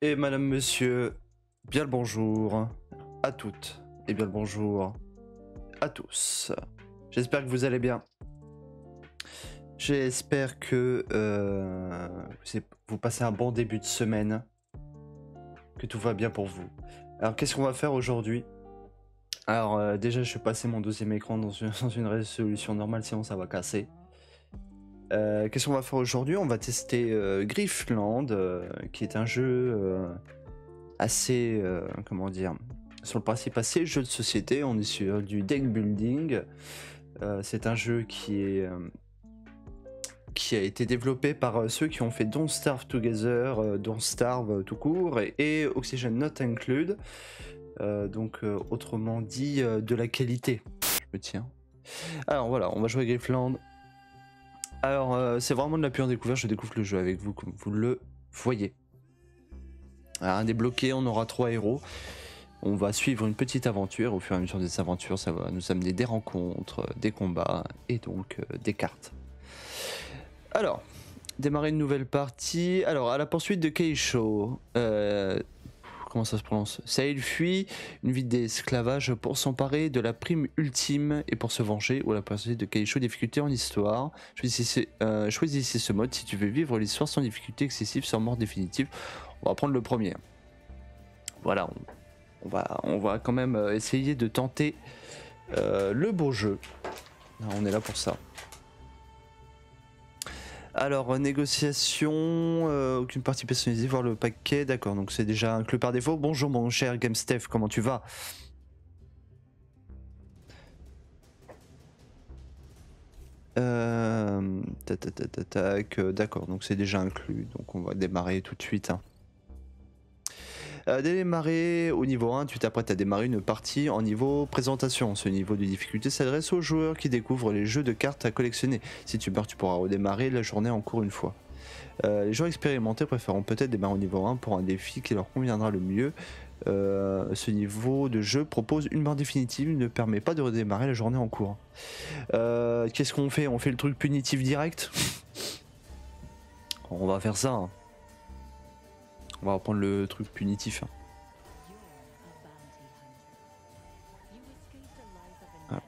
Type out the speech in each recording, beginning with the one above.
Et madame, monsieur, bien le bonjour à toutes et bien le bonjour à tous. J'espère que vous allez bien. J'espère que vous passez un bon début de semaine, que tout va bien pour vous. Alors qu'est-ce qu'on va faire aujourd'hui? Alors déjà je vais passer mon deuxième écran dans une résolution normale, sinon ça va casser. Qu'est-ce qu'on va faire aujourd'hui? On va tester Griffland, qui est un jeu assez, comment dire, sur le principe assez jeu de société. On est sur du deck building. C'est un jeu qui a été développé par ceux qui ont fait Don't Starve Together, Don't Starve tout court, et Oxygen Not Included. Autrement dit, de la qualité. Je me tiens. Alors voilà, on va jouer à Griffland. Alors c'est vraiment de la pure découverte, je découvre le jeu avec vous comme vous le voyez. Alors, un débloqué, on aura 3 héros. On va suivre une petite aventure. Au fur et à mesure des aventures, ça va nous amener des rencontres, des combats et donc des cartes. Alors, démarrer une nouvelle partie. Alors, à la poursuite de Keisho. Comment ça se prononce? Saïl fuit une vie d'esclavage pour s'emparer de la prime ultime et pour se venger. Ou à la poursuite de Keisho, difficulté en histoire. Choisissez ce mode si tu veux vivre l'histoire sans difficulté excessive, sans mort définitive. On va prendre le premier. Voilà, on va quand même essayer de tenter le beau jeu. On est là pour ça. Alors, négociation, aucune partie personnalisée, voir le paquet, d'accord, donc c'est déjà inclus par défaut. Bonjour mon cher GameStef, comment tu vas? D'accord, donc c'est déjà inclus, donc on va démarrer tout de suite. Hein. Démarrer au niveau 1, tu t'apprêtes à démarrer une partie en niveau présentation. Ce niveau de difficulté s'adresse aux joueurs qui découvrent les jeux de cartes à collectionner. Si tu meurs, tu pourras redémarrer la journée en cours une fois. Les joueurs expérimentés préféreront peut-être démarrer au niveau 1 pour un défi qui leur conviendra le mieux. Ce niveau de jeu propose une mort définitive, il ne permet pas de redémarrer la journée en cours. Qu'est-ce qu'on fait? On fait le truc punitif direct? On va faire ça. Hein. On va reprendre le truc punitif. Ah.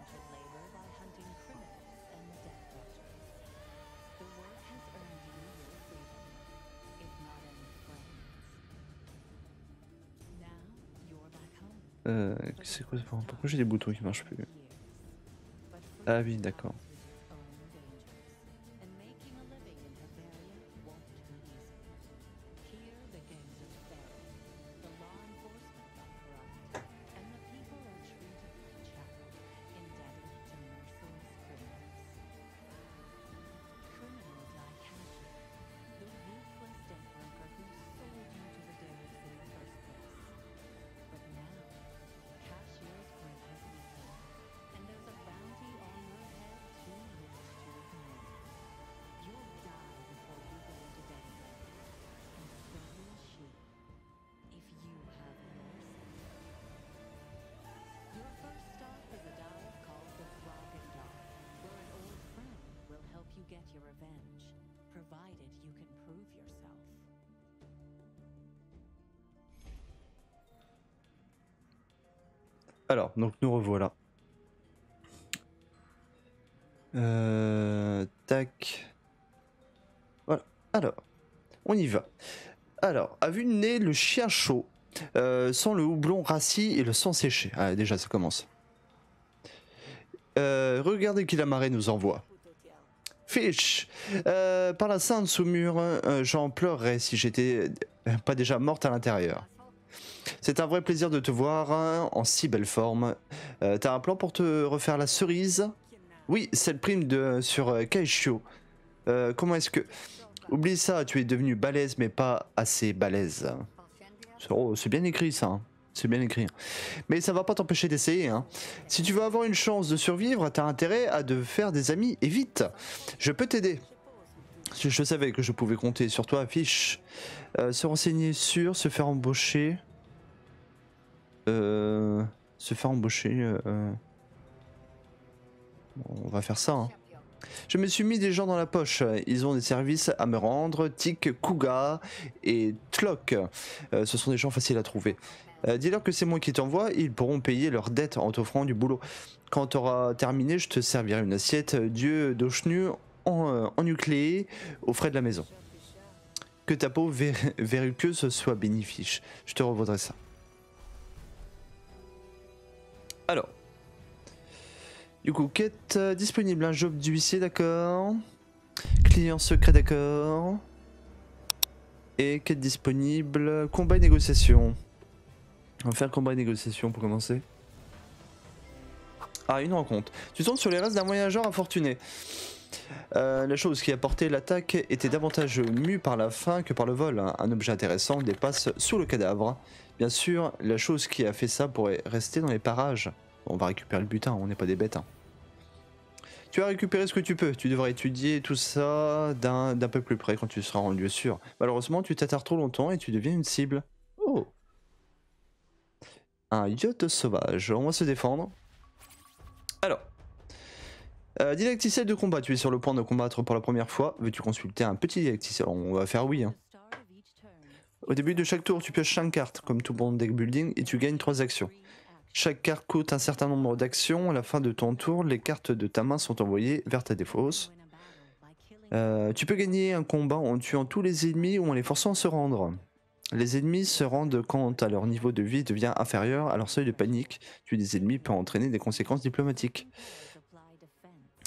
C'est quoi? Pourquoi j'ai des boutons qui marchent plus? Ah oui, d'accord. Alors, donc nous revoilà. Tac. Voilà. Alors, on y va. Alors, à vue de nez, le chien chaud, sans le houblon rassis et le sang séché. Ah, déjà, ça commence. Regardez qui la marée nous envoie. Fish, par la Sainte Saumure, j'en pleurerais si j'étais pas déjà morte à l'intérieur. C'est un vrai plaisir de te voir en si belle forme. T'as un plan pour te refaire la cerise? Oui, c'est le prime sur Kaishio. Comment est-ce que... Oublie ça, tu es devenu balèze mais pas assez balèze. Oh, c'est bien écrit ça. Hein. C'est bien écrit. Mais ça va pas t'empêcher d'essayer. Hein. Si tu veux avoir une chance de survivre, t'as intérêt à de faire des amis et vite. Je peux t'aider. Je savais que je pouvais compter sur toi, Fish. Se renseigner sur, se faire embaucher. Se faire embaucher. On va faire ça. Hein. Je me suis mis des gens dans la poche. Ils ont des services à me rendre. Tik, Kuga et Tlok. Ce sont des gens faciles à trouver. Dis-leur que c'est moi qui t'envoie. Ils pourront payer leurs dettes en t'offrant du boulot. Quand tu auras terminé, je te servirai une assiette d'yeux d'Oshnu en nucléé aux frais de la maison. Que ta peau verruqueuse soit bénéfique. Je te revaudrai ça. Alors. Du coup, quête disponible, un job d'huissier, d'accord. Client secret, d'accord. Et quête disponible, combat et négociation. On va faire combat et négociation pour commencer. Ah, une rencontre. Tu tombes sur les restes d'un voyageur infortuné. La chose qui a porté l'attaque était davantage mue par la faim que par le vol. Un objet intéressant dépasse sous le cadavre. Bien sûr, la chose qui a fait ça pourrait rester dans les parages. On va récupérer le butin, on n'est pas des bêtes. Hein. Tu as récupéré ce que tu peux. Tu devras étudier tout ça d'un peu plus près quand tu seras en lieu sûr. Malheureusement, tu t'attardes trop longtemps et tu deviens une cible. Oh. Un yacht sauvage. On va se défendre. Alors. Didacticiel de combat. Tu es sur le point de combattre pour la première fois. Veux-tu consulter un petit didacticiel? On va faire oui. Hein. Au début de chaque tour, tu pioches 5 cartes, comme tout bon deck building, et tu gagnes 3 actions. Chaque carte coûte un certain nombre d'actions. À la fin de ton tour, les cartes de ta main sont envoyées vers ta défausse. Tu peux gagner un combat en tuant tous les ennemis ou en les forçant à se rendre. Les ennemis se rendent quand à leur niveau de vie devient inférieur à leur seuil de panique. Tuer des ennemis peut entraîner des conséquences diplomatiques.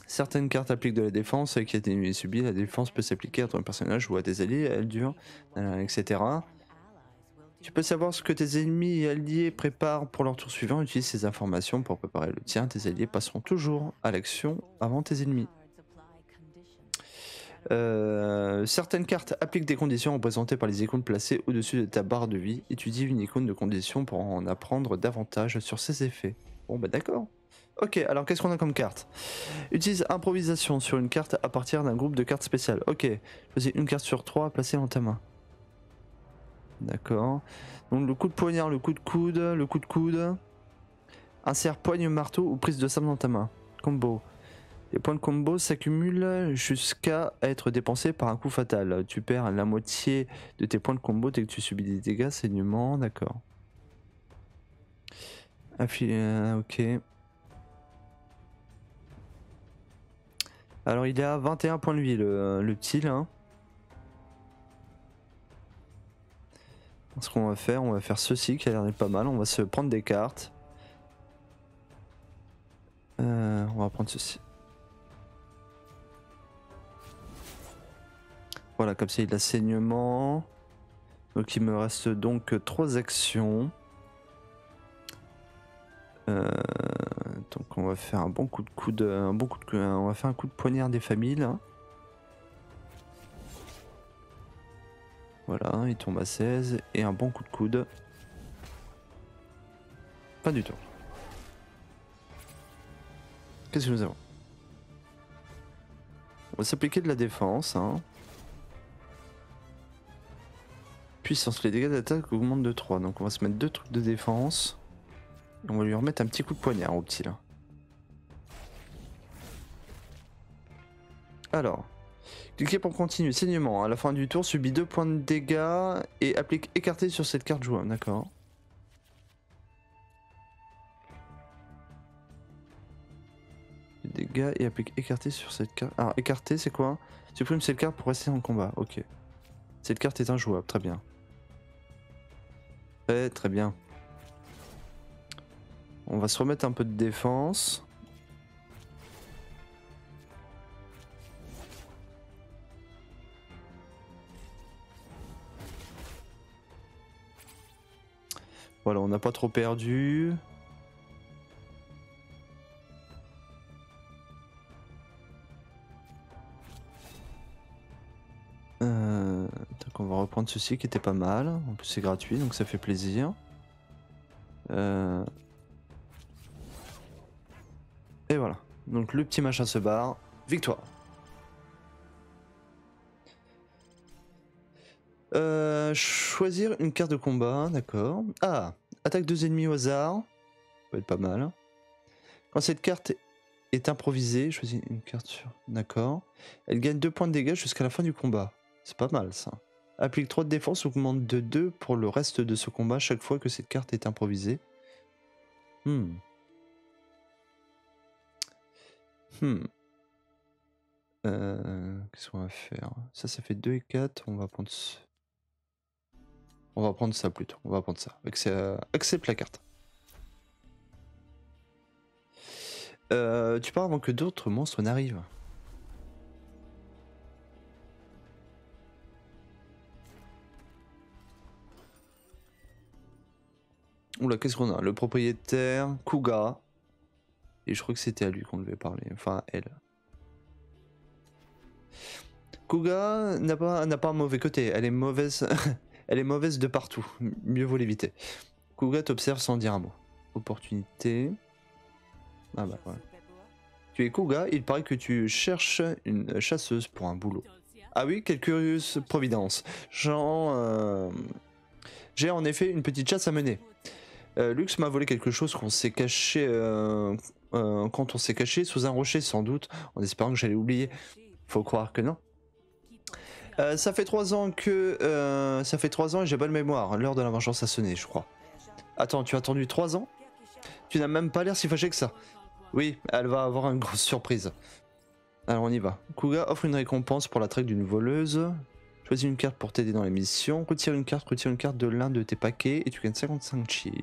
Certaines cartes appliquent de la défense qui a été ennemi subi. La défense peut s'appliquer à ton personnage ou à tes alliés, elle dure, etc. Tu peux savoir ce que tes ennemis et alliés préparent pour leur tour suivant. Utilise ces informations pour préparer le tien. Tes alliés passeront toujours à l'action avant tes ennemis. Certaines cartes appliquent des conditions représentées par les icônes placées au-dessus de ta barre de vie. Étudie une icône de condition pour en apprendre davantage sur ses effets. Bon bah d'accord. Ok, alors qu'est-ce qu'on a comme carte? Utilise improvisation sur une carte à partir d'un groupe de cartes spéciales. Ok, choisis une carte sur 3 à placer dans ta main. D'accord. Donc le coup de poignard, le coup de coude, le coup de coude. Insère poigne marteau ou prise de sable dans ta main. Combo. Les points de combo s'accumulent jusqu'à être dépensés par un coup fatal. Tu perds la moitié de tes points de combo dès que tu subis des dégâts, saignement, d'accord. Ok. Alors il est à 21 points de vie le petit là. Ce qu'on va faire ceci qui a l'air d'être pas mal. On va se prendre des cartes. On va prendre ceci. Voilà, comme ça il a saignement. Donc il me reste donc 3 actions. Donc on va faire un bon coup de coude, on va faire un coup de poignard des familles là. Voilà, il tombe à 16 et un bon coup de coude. Pas du tout. Qu'est-ce que nous avons? On va s'appliquer de la défense. Hein. Puissance, les dégâts d'attaque augmentent de 3. Donc on va se mettre 2 trucs de défense. Et on va lui remettre un petit coup de poignard au petit là. Alors, cliquez pour continuer. Saignement. À la fin du tour, subit 2 points de dégâts et applique écarté sur cette carte jouable. D'accord. Dégâts et applique écarté sur cette carte. Alors, écarté, c'est quoi? Supprime cette carte pour rester en combat. Ok. Cette carte est injouable. Très bien. Très bien. On va se remettre un peu de défense. Voilà, on n'a pas trop perdu. Donc on va reprendre ceci qui était pas mal. En plus c'est gratuit donc ça fait plaisir. Et voilà. Donc le petit machin se barre. Victoire. Choisir une carte de combat, d'accord. Ah, attaque 2 ennemis au hasard. Ça peut être pas mal. Quand cette carte est improvisée. Choisis une carte sur... D'accord. Elle gagne 2 points de dégâts jusqu'à la fin du combat. C'est pas mal ça. Applique 3 de défense, augmente de 2 pour le reste de ce combat chaque fois que cette carte est improvisée. Qu'est-ce qu'on va faire? Ça fait 2 et 4. On va prendre ça plutôt. On va prendre ça. Accepte la carte. Tu pars avant que d'autres monstres n'arrivent. Oula, qu'est-ce qu'on a? Le propriétaire, Kuga. Et je crois que c'était à lui qu'on devait parler. Enfin, elle. Kuga n'a pas un mauvais côté. Elle est mauvaise. Elle est mauvaise de partout. Mieux vaut l'éviter. Kuga t'observe sans dire un mot. Opportunité. Ah bah ouais. Tu es Kuga, il paraît que tu cherches une chasseuse pour un boulot. Ah oui, quelle curieuse providence. J'ai en effet une petite chasse à mener. Lux m'a volé quelque chose qu'on s'est caché quand on s'est caché sous un rocher sans doute, en espérant que j'allais oublier. Faut croire que non. Ça fait 3 ans que ça fait 3 ans et j'ai bonne mémoire. L'heure de la vengeance a sonné, je crois. Attends, tu as attendu 3 ans? Tu n'as même pas l'air si fâché que ça. Oui, elle va avoir une grosse surprise. Alors on y va. Kuga offre une récompense pour la traque d'une voleuse. Choisis une carte pour t'aider dans les missions. Retire une carte de l'un de tes paquets et tu gagnes 55 shields.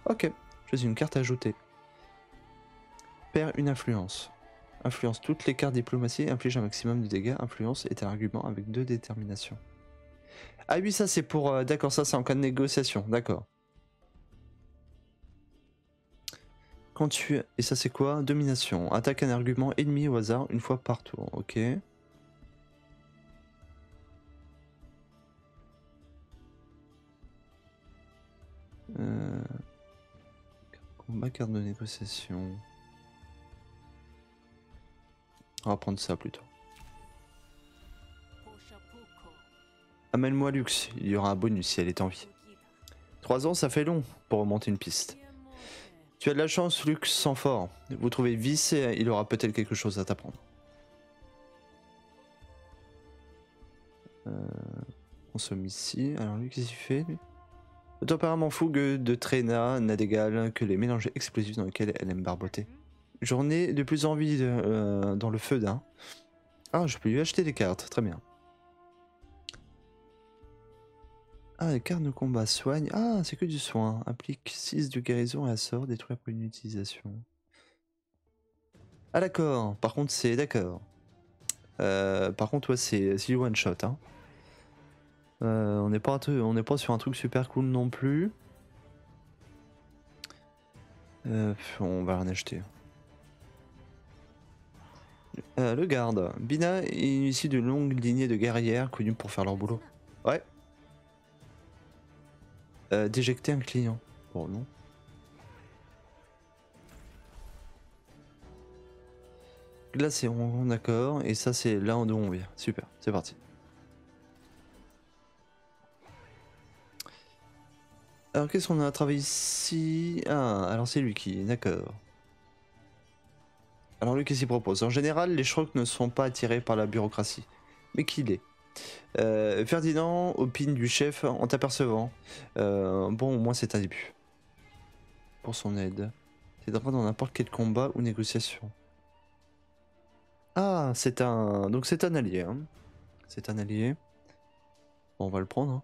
Ok, choisis une carte à ajouter. Perds une influence. Influence toutes les cartes diplomatie, inflige un maximum de dégâts. Influence est un argument avec 2 déterminations. Ah oui, ça c'est pour... d'accord, ça c'est en cas de négociation, d'accord. Quand tu... Et ça c'est quoi? Domination. Attaque un argument ennemi au hasard une fois par tour, ok. Combat, carte de négociation. On va prendre ça plutôt. Amène-moi Lux, il y aura un bonus si elle est en vie. 3 ans, ça fait long pour remonter une piste. Tu as de la chance, Lux sans fort. Vous trouvez Vice et il aura peut-être quelque chose à t'apprendre. Consomme ici. Alors lui, qu'est-ce qu'il fait lui? Le tempérament fougue de Trena n'a d'égal que les mélanges explosifs dans lesquels elle aime barboter. J'en ai de plus envie dans le feu d'un. Ah, je peux lui acheter des cartes, très bien. Ah, les cartes de combat soignent. Ah, c'est que du soin. Applique 6 de guérison et un sort, détruit après une utilisation. Ah d'accord, par contre c'est d'accord. Par contre ouais, c'est du one shot. Hein. On n'est pas sur un truc super cool non plus. On va rien acheter. Le garde. Bina initie de longues lignées de guerrières connues pour faire leur boulot. Ouais. Déjecter un client. Bon non. Là c'est rond, d'accord. Et ça c'est là d'où on vient. Super, c'est parti. Alors qu'est-ce qu'on a travaillé ici? Ah, alors c'est lui qui, d'accord. Alors lui qu'est-ce qu'il propose? En général, les Shroks ne sont pas attirés par la bureaucratie. Mais qui l'est? Ferdinand opine du chef en t'apercevant. Bon, au moins c'est un début. Pour son aide. T'aidera dans n'importe quel combat ou négociation. Ah, c'est un... Donc c'est un allié. Hein. C'est un allié. Bon, on va le prendre. Hein.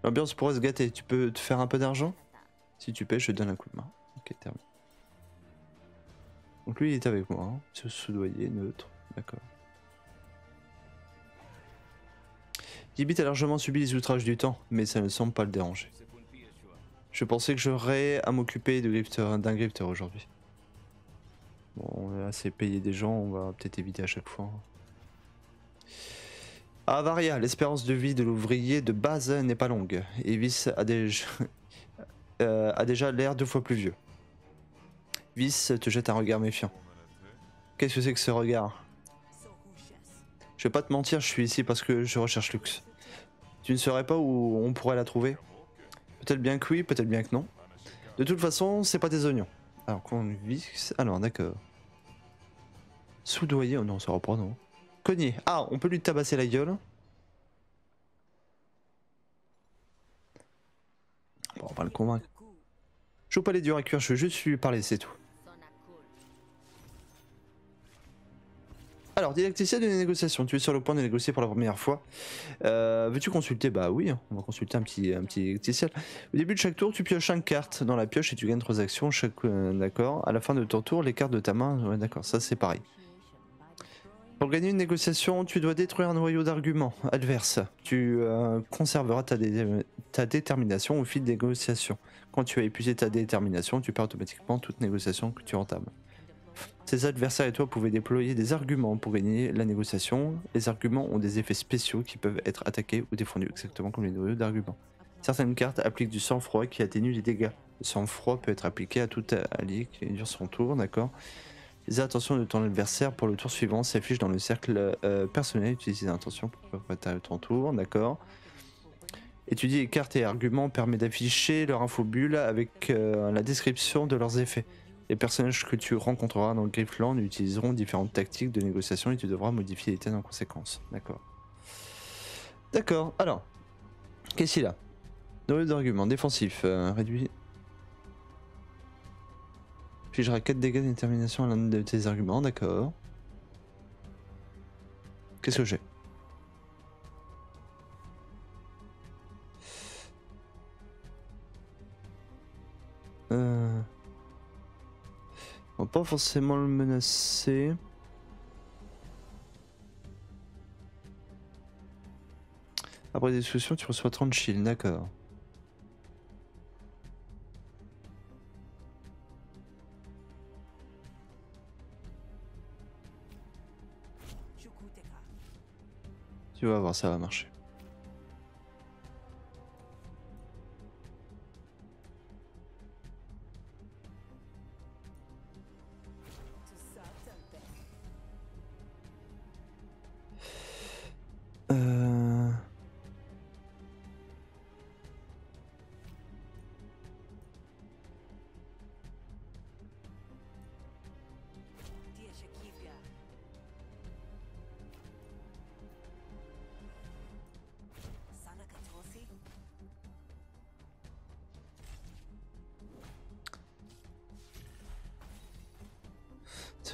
L'ambiance pourrait se gâter. Tu peux te faire un peu d'argent? Si tu paies, je te donne un coup de main. Ok, terminé. Donc lui, il est avec moi. Hein. Ce soudoyer neutre. D'accord. Gibit a largement subi les outrages du temps, mais ça ne semble pas le déranger. Je pensais que j'aurais à m'occuper d'un grifter aujourd'hui. Bon, là c'est payer des gens, on va peut-être éviter à chaque fois. À Avaria, l'espérance de vie de l'ouvrier de base n'est pas longue. Et Vice a déjà l'air 2 fois plus vieux. Vice te jette un regard méfiant. Qu'est-ce que c'est que ce regard? Je vais pas te mentir, je suis ici parce que je recherche Lux. Tu ne saurais pas où on pourrait la trouver? Peut-être bien que oui, peut-être bien que non. De toute façon, c'est pas des oignons. Alors qu'on vit. Alors d'accord. Soudoyer, oh non, ça reprend non. Cogner. Ah, on peut lui tabasser la gueule. Bon, on va le convaincre. Je joue pas les durs à cuire, je veux juste lui parler, c'est tout. Alors, didacticiel de négociation, tu es sur le point de négocier pour la première fois. Veux-tu consulter? Bah oui, on va consulter un petit didacticiel. Au début de chaque tour, tu pioches 5 cartes dans la pioche et tu gagnes 3 actions. D'accord. À la fin de ton tour, les cartes de ta main, ouais, d'accord, ça c'est pareil. Pour gagner une négociation, tu dois détruire un noyau d'arguments adverse. Tu conserveras ta détermination au fil des négociations. Quand tu as épuisé ta détermination, tu perds automatiquement toute négociation que tu entames. Tes adversaires et toi pouvez déployer des arguments pour gagner la négociation. Les arguments ont des effets spéciaux qui peuvent être attaqués ou défendus, exactement comme les noyaux d'arguments. Certaines cartes appliquent du sang-froid qui atténue les dégâts. Le sang-froid peut être appliqué à tout allié qui dure son tour, d'accord. Les intentions de ton adversaire pour le tour suivant s'affichent dans le cercle personnel. Utilise les intentions pour préparer ton tour, d'accord. Étudier les cartes et arguments permet d'afficher leur infobulle avec la description de leurs effets. Les personnages que tu rencontreras dans Griftland utiliseront différentes tactiques de négociation et tu devras modifier les tiennes en conséquence. D'accord. D'accord, alors. Qu'est-ce qu'il a? Noyau d'argument défensif. Réduit. Infligera 4 dégâts de détermination à l'un de tes arguments, d'accord. Qu'est-ce que j'ai? On va pas forcément le menacer. Après discussion, tu reçois 30 shields, d'accord. Tu vas voir, ça va marcher.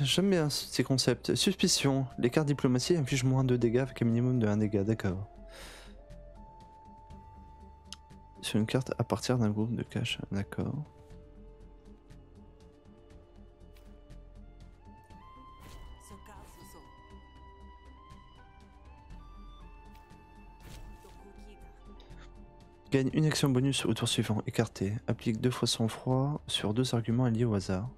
J'aime bien ces concepts. Suspicion. Les cartes diplomatie infligent moins de dégâts avec un minimum de 1 dégât, d'accord. Sur une carte à partir d'un groupe de cache, d'accord. Gagne une action bonus au tour suivant, écarté. Applique 2 fois son froid sur 2 arguments alliés au hasard.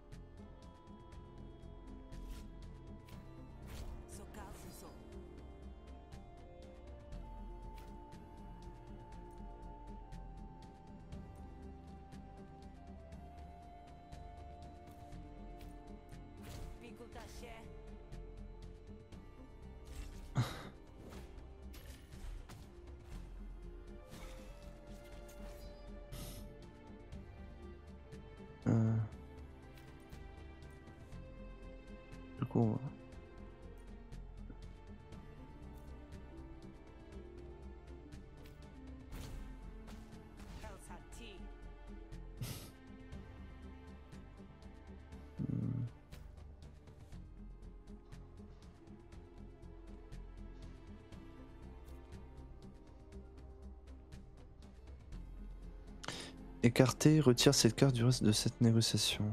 Du coup, écarté, retire cette carte du reste de cette négociation.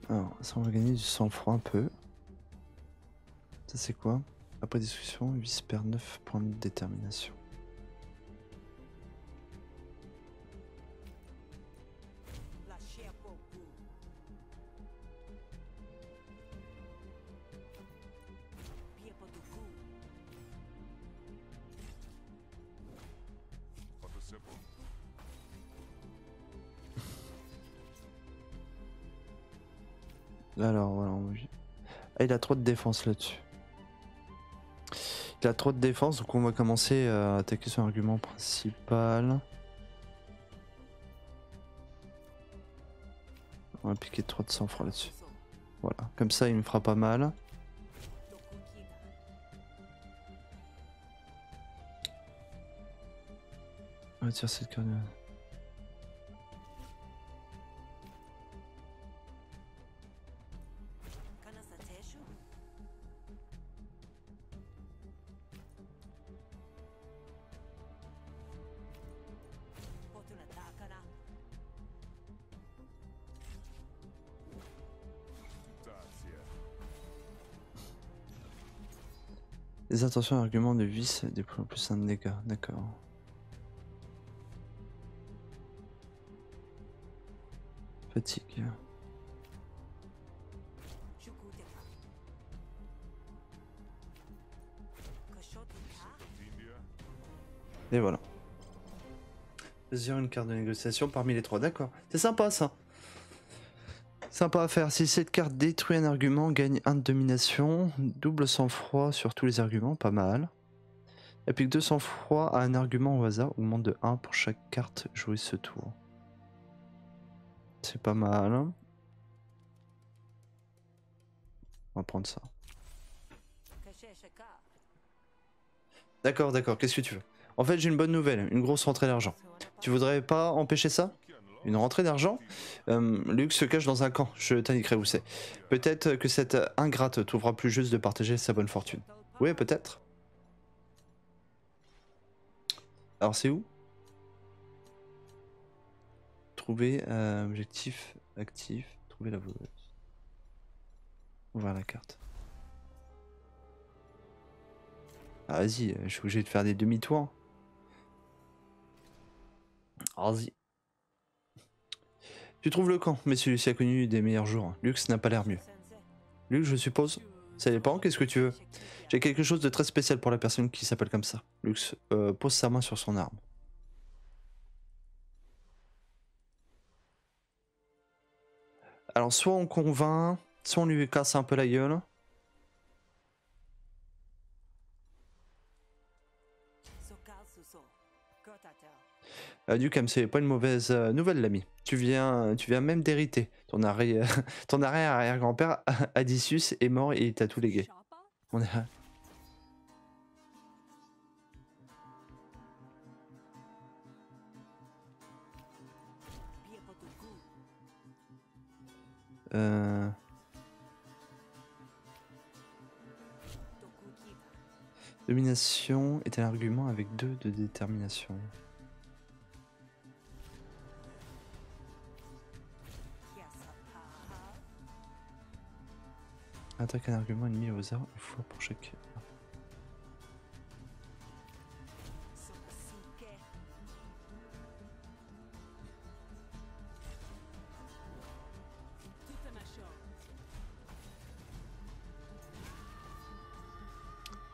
Alors, ça on va gagner du sang-froid un peu. Ça c'est quoi? Après discussion, 8 perd 9 points de détermination. Alors voilà. Ah, il a trop de défense là-dessus. Il a trop de défense, donc on va commencer à attaquer son argument principal. On va piquer 3 de sang-froid là-dessus. Voilà, comme ça il me fera pas mal. On va tirer cette carte. Les intentions et arguments de vice déploient plus un de dégâts, d'accord. Fatigue. Et voilà. Choisir une carte de négociation parmi les 3, d'accord. C'est sympa ça. Sympa à faire. Si cette carte détruit un argument, gagne 1 de domination, double sang-froid sur tous les arguments, pas mal. Applique 2 sang-froid à un argument au hasard, augmente de 1 pour chaque carte jouée ce tour. C'est pas mal. On va prendre ça. D'accord, d'accord, qu'est-ce que tu veux? En fait, j'ai une bonne nouvelle, une grosse rentrée d'argent. Tu voudrais pas empêcher ça? Une rentrée d'argent? Luke se cache dans un camp, je t'indiquerai où c'est. Peut-être que cette ingrate trouvera plus juste de partager sa bonne fortune. Oui, peut-être. Alors c'est où? Trouver objectif actif, trouver la voleuse. Ouvrir la carte. Ah, vas-y, je suis obligé de faire des demi-tours. Vas-y. Tu trouves le camp, mais celui-ci a connu des meilleurs jours. Lux n'a pas l'air mieux. Lux, je suppose? Ça dépend, qu'est-ce que tu veux? J'ai quelque chose de très spécial pour la personne qui s'appelle comme ça. Lux pose sa main sur son arme. Alors soit on convainc, soit on lui casse un peu la gueule. Ducam, c'est pas une mauvaise nouvelle, l'ami. Tu viens même d'hériter. Ton arrière-grand-père Adicius est mort et il t'a tout légué. On est... Domination est un argument avec 2 de détermination. Attaque un argument ennemi au hasard une fois pour chaque.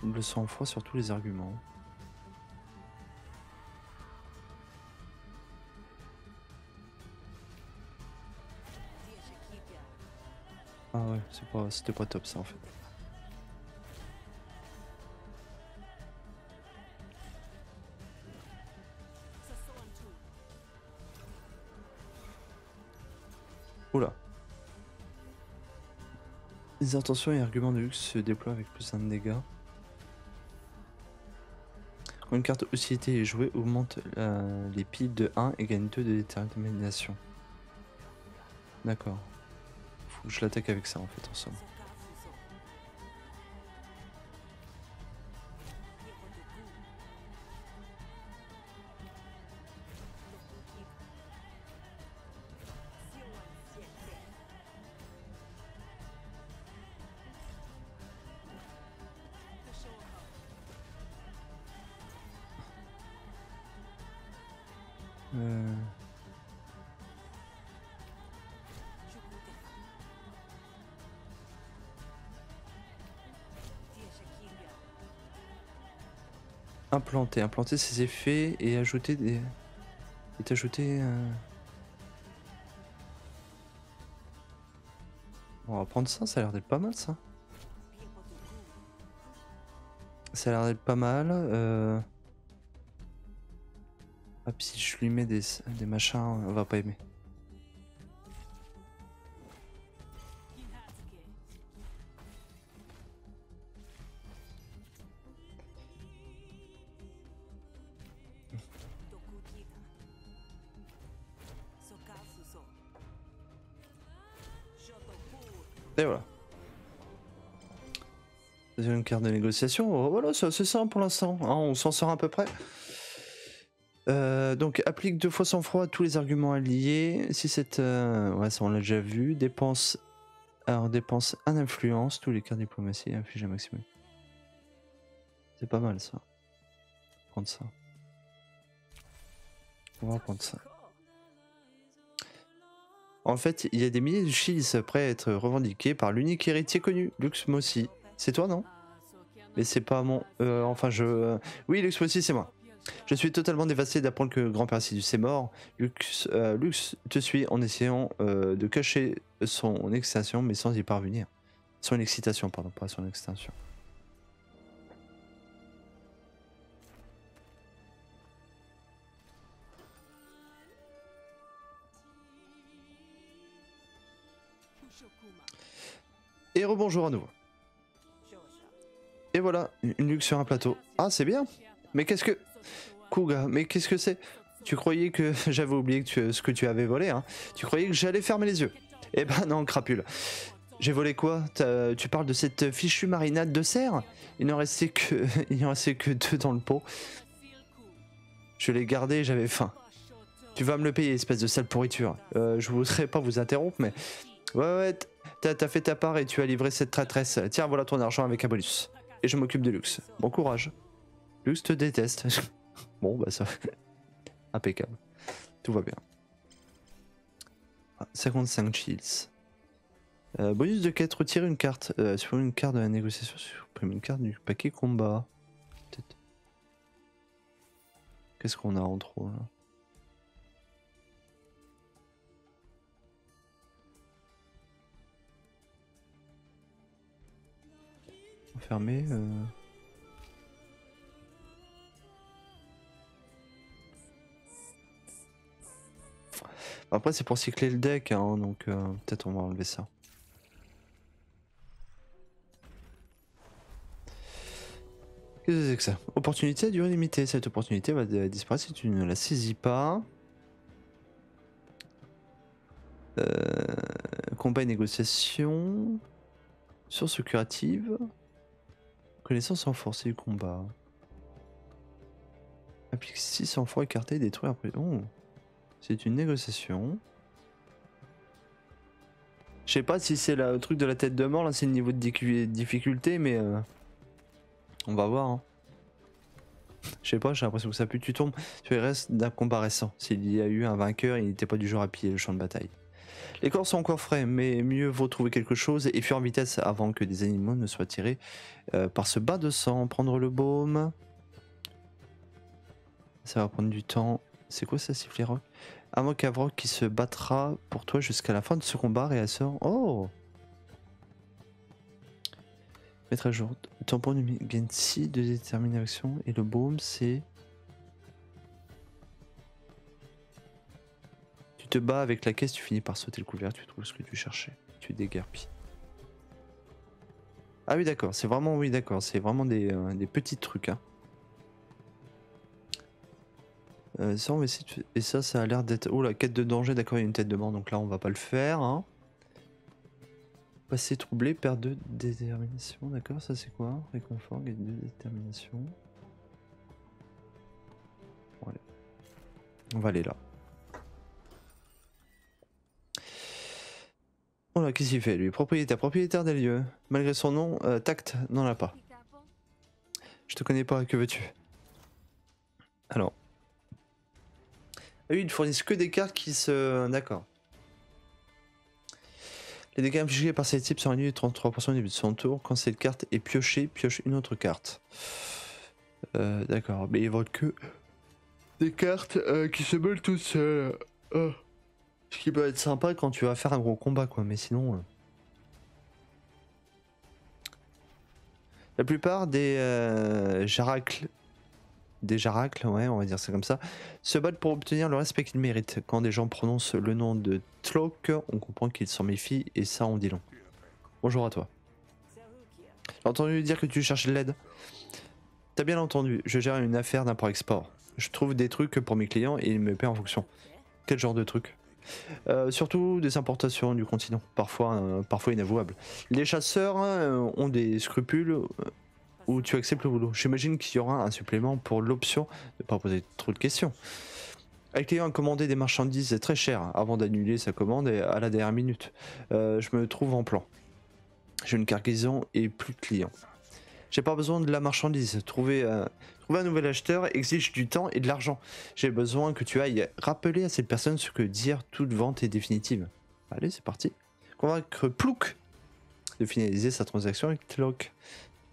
Double sang-froid sur tous les arguments. Ah ouais, c'était pas top ça en fait. Oula. Les intentions et arguments de luxe se déploient avec plus d'un de dégâts. Quand une carte hostilité est jouée, augmente les piles de 1 et gagne 2 de détermination. D'accord. Faut que je l'attaque avec ça en fait en somme. Implanter ses effets et ajouter des... Et ajouter... On va prendre ça, ça a l'air d'être pas mal ça. Ça a l'air d'être pas mal. Ah, puis si je lui mets des machins, on va pas aimer. Et voilà. Deuxième carte de négociation. Oh, voilà, c'est assez simple pour l'instant. Hein, on s'en sort à peu près. Donc applique 2 fois sans froid à tous les arguments alliés. Si cette... ouais, ça on l'a déjà vu. Dépense... Alors dépense 1 influence. Tous les cartes diplomatie. Inflige un maximum. C'est pas mal ça. On va prendre ça. On va prendre ça. En fait, il y a des milliers de shields prêts à être revendiqués par l'unique héritier connu, Lux Mosi. C'est toi, non? Mais c'est pas mon... enfin, je... Oui, Lux Mosi, c'est moi. Je suis totalement dévasté d'apprendre que grand-père Sidus est mort. Lux te suit en essayant de cacher son excitation, mais sans y parvenir. Son excitation, pardon, pas son extinction. Et rebonjour à nouveau. Et voilà, une luxe sur un plateau. Ah, c'est bien. Mais qu'est-ce que... Kuga, mais qu'est-ce que c'est? Tu croyais que... J'avais oublié que ce que tu avais volé, hein. Tu croyais que j'allais fermer les yeux. Eh ben non, crapule. J'ai volé quoi? Tu parles de cette fichue marinade de cerf? Il n'en restait que 2 dans le pot. Je l'ai gardé, j'avais faim. Tu vas me le payer, espèce de sale pourriture. Je voudrais pas vous interrompre, mais... Ouais, t'as fait ta part et tu as livré cette traîtresse. Tiens, voilà ton argent avec un bonus. Et je m'occupe de Lux. Bon courage. Lux te déteste. Bon, bah ça... Impeccable. Tout va bien. 55 shields. Bonus de quête, retire une carte. Supprime une carte de la négociation, supprime une carte du paquet combat. Peut-être. Qu'est-ce qu'on a en trop là? Fermé. Après c'est pour cycler le deck, hein, donc peut-être on va enlever ça. Qu'est-ce que c'est que ça? Opportunité à durée limitée. Cette opportunité va disparaître si tu ne la saisis pas. Combat et négociation. Source curative. Connaissance renforcée du combat. Applique 6 fois écarté, détruire après. Oh. C'est une négociation. Je sais pas si c'est le truc de la tête de mort, là c'est le niveau de difficulté, mais on va voir. Hein. Je sais pas, j'ai l'impression que ça pue. Tu tombes sur les restes d'un combat récent. S'il y a eu un vainqueur, il n'était pas du genre à piller le champ de bataille. Les corps sont encore frais, mais mieux vaut trouver quelque chose et fuir en vitesse avant que des animaux ne soient tirés par ce bas de sang. Prendre le baume. Ça va prendre du temps. C'est quoi ça, siffler rock? Un Avrock qui se battra pour toi jusqu'à la fin de ce combat, réassort. Oh! Mettre à jour. Tampon du Gensi de détermination. Et le baume, c'est... Tu te bats avec la caisse, tu finis par sauter le couvert, tu trouves ce que tu cherchais. Tu déguerpis. Ah oui, d'accord. C'est vraiment... Oui, d'accord. C'est vraiment des petits trucs, hein. Ça, on va essayer de... Et ça a l'air d'être... Oh, la quête de danger, d'accord, il y a une tête de mort, donc là, on va pas le faire, hein. Passer troublé, perte de détermination, d'accord, ça c'est quoi? Réconfort, gain de détermination. Bon, allez. On va aller là. Oh là, qu'est-ce qu'il fait lui? Propriétaire des lieux. Malgré son nom, tact n'en a pas. Je te connais pas, que veux-tu? Alors. Ah oui, ils ne fournissent que des cartes qui se... D'accord. Les dégâts infligés par ces types sont réduits de 33% au début de son tour. Quand cette carte est piochée, pioche une autre carte. D'accord, mais ils volent que des cartes qui se meulent toutes seules. Ce qui peut être sympa quand tu vas faire un gros combat, quoi, mais sinon... La plupart des jaracles, ouais, on va dire ça comme ça, se battent pour obtenir le respect qu'ils méritent. Quand des gens prononcent le nom de Tlok, on comprend qu'ils s'en méfient et ça on dit long. Bonjour à toi. J'ai entendu dire que tu cherchais de l'aide. T'as bien entendu, je gère une affaire d'import-export. Je trouve des trucs pour mes clients et ils me paient en fonction. Quel genre de trucs? Surtout des importations du continent, parfois inavouables. Les chasseurs ont des scrupules où tu acceptes le boulot. J'imagine qu'il y aura un supplément pour l'option de ne pas poser trop de questions. Un client a commandé des marchandises très chères avant d'annuler sa commande à la dernière minute. Je me trouve en plan. J'ai une cargaison et plus de clients. J'ai pas besoin de la marchandise. Trouver un nouvel acheteur exige du temps et de l'argent. J'ai besoin que tu ailles rappeler à cette personne ce que dire toute vente est définitive. Allez, c'est parti. Convaincre Plouk de finaliser sa transaction avec Tlok.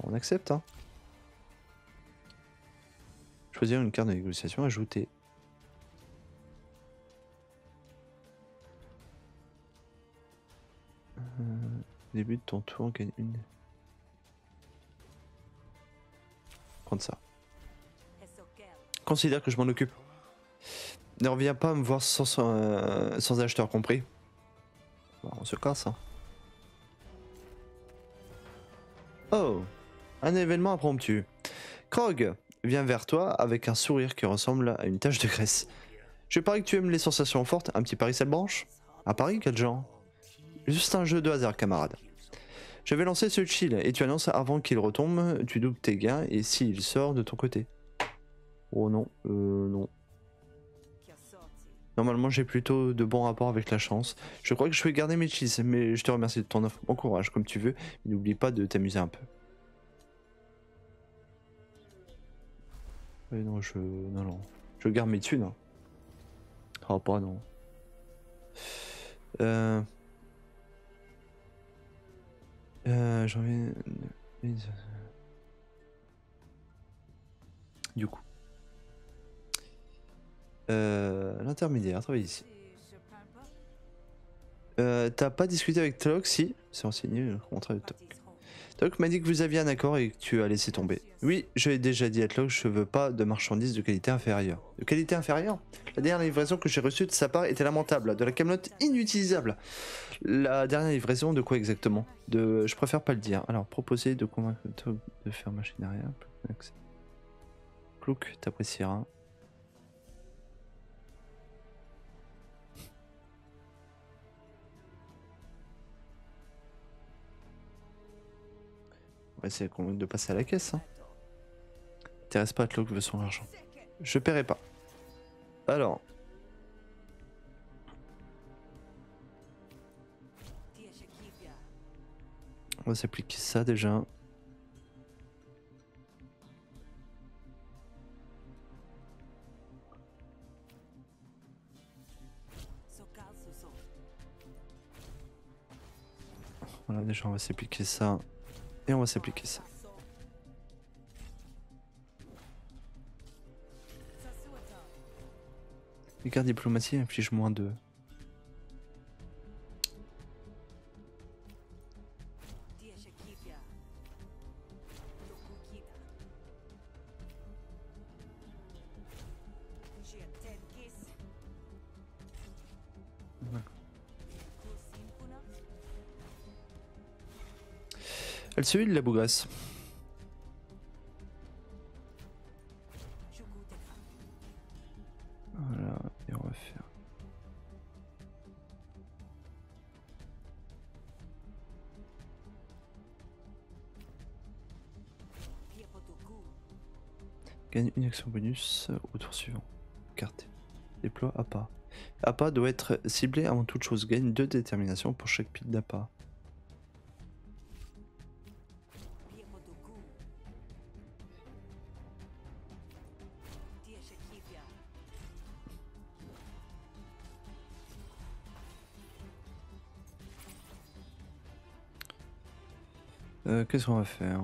On accepte, hein. Choisir une carte de négociation ajoutée. Début de ton tour, gagne une. Prendre ça. Considère que je m'en occupe. Ne reviens pas me voir sans acheteur compris. Bon, on se casse, hein. Oh, un événement impromptu. Krog vient vers toi avec un sourire qui ressemble à une tache de graisse. Je parie que tu aimes les sensations fortes. Un petit pari, cette branche? Un pari, quel genre? Juste un jeu de hasard, camarade. Je vais lancer ce chill et tu annonces avant qu'il retombe, tu doubles tes gains et s'il sort de ton côté. Oh non, non. Normalement j'ai plutôt de bons rapports avec la chance. Je crois que je vais garder mes cheese, mais je te remercie de ton offre. Bon courage comme tu veux, mais n'oublie pas de t'amuser un peu. Non, non. Je garde mes thunes. Hein. Ah pas non. J'en ai... Du coup. L'intermédiaire, travaille ici. T'as pas discuté avec Tlok? Si, c'est renseigné le contrat de Tlok. Tlok m'a dit que vous aviez un accord et que tu as laissé tomber. Oui, j'ai déjà dit à Tlok, je veux pas de marchandises de qualité inférieure. De qualité inférieure? La dernière livraison que j'ai reçue de sa part était lamentable, de la camelote inutilisable. La dernière livraison de quoi exactement? Je préfère pas le dire. Alors, proposer de convaincre Tlok de faire machine arrière. Plouk, t'apprécieras. On va essayer de passer à la caisse. Hein. T'intéresse pas à Tlok veut son argent. Je paierai pas. Alors. On va s'appliquer ça déjà. Voilà, déjà on va s'appliquer ça. Et on va s'appliquer ça. Écart diplomatie inflige moins 2. Elle se huile la bougresse. Voilà, et on va faire. Gagne une action bonus au tour suivant. Carte. Déploie APA. APA doit être ciblé avant toute chose. Gagne 2 déterminations pour chaque pile d'APA. Qu'est-ce qu'on va faire?